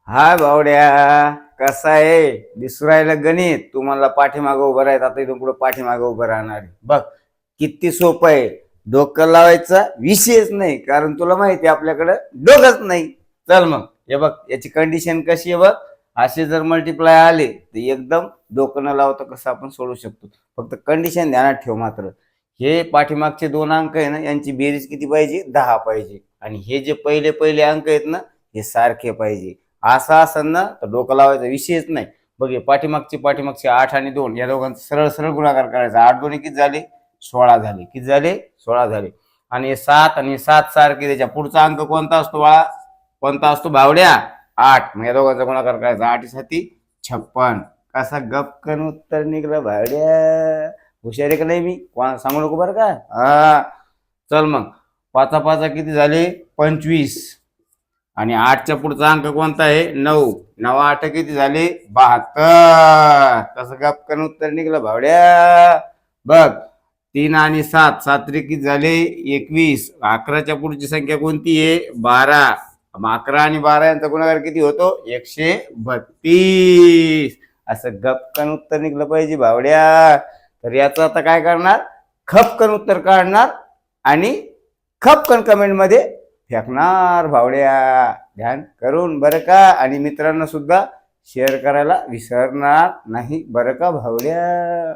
हाय बावड्या. कसा आहे? दिसू राहिलं गणित. तू मला पाठीमागं उभं राहत, आता इथून पुढे पाठीमागं उभं राहणार आहे. बघ किती सोपं आहे. डोकं लावायचा विषयच नाही, कारण तुला माहिती आहे आपल्याकडं डोकंच नाही. चल मग हे बघ, याची कंडिशन कशी आहे बघ. असे जर मल्टिप्लाय आले तर एकदम डोकं न लावता कसं आपण सोडू शकतो. फक्त कंडिशन ध्यानात ठेव मात्र. हे पाठीमागचे दोन अंक आहे ना, यांची बेरीज किती पाहिजे? 10 पाहिजे. आणि हे जे पहिले पहिले अंक आहेत ना, हे सारखे पाहिजे. असं असेल ना तर डोकं लावायचा विषयच नाही. बघ हे पाठीमागचे 8 आणि 2 या दोघांचा सरळ सरळ गुणाकार करायचा. 8 दोन्ही किती झाले? 16 झाले. किती झाले? 16 झाले. आणि हे 7 आणि 7 सारखे. त्याच्या पुढचा अंक कोणता असतो बाळा? कोणता असतो भावड्या? 8. मग या दोघांचा गुणाकार करायचा. 8 साठी 56. कसा गपकन उत्तर निघलं भावड्या. हुशार आहे का नाही मी? कोणा सांगू नको बरं का. हा चल मग, पाचा पाचा किती झाले? 25. आणि 8च्या पुढचा अंक कोणता आहे? 9. 9 8 किती झाले? 72. कसं गपकन उत्तर निघलं भावड्या. बघ 3 आणि 7 7 किती झाले? 21. 11च्या पुढची संख्या कोणती आहे? 12. 11 आणि 12 यांचा गुणाकार किती होतो? 132. असं गपकन उत्तर निघलं पाहिजे भावड्या. तर याचं आता काय करणार? खपकन उत्तर काढणार आणि खपकन कमेंट मध्ये फेकणार भावड्या. ध्यान करून बरं का. आणि मित्रांना सुद्धा शेअर करायला विसरणार नाही बरं का भावड्या.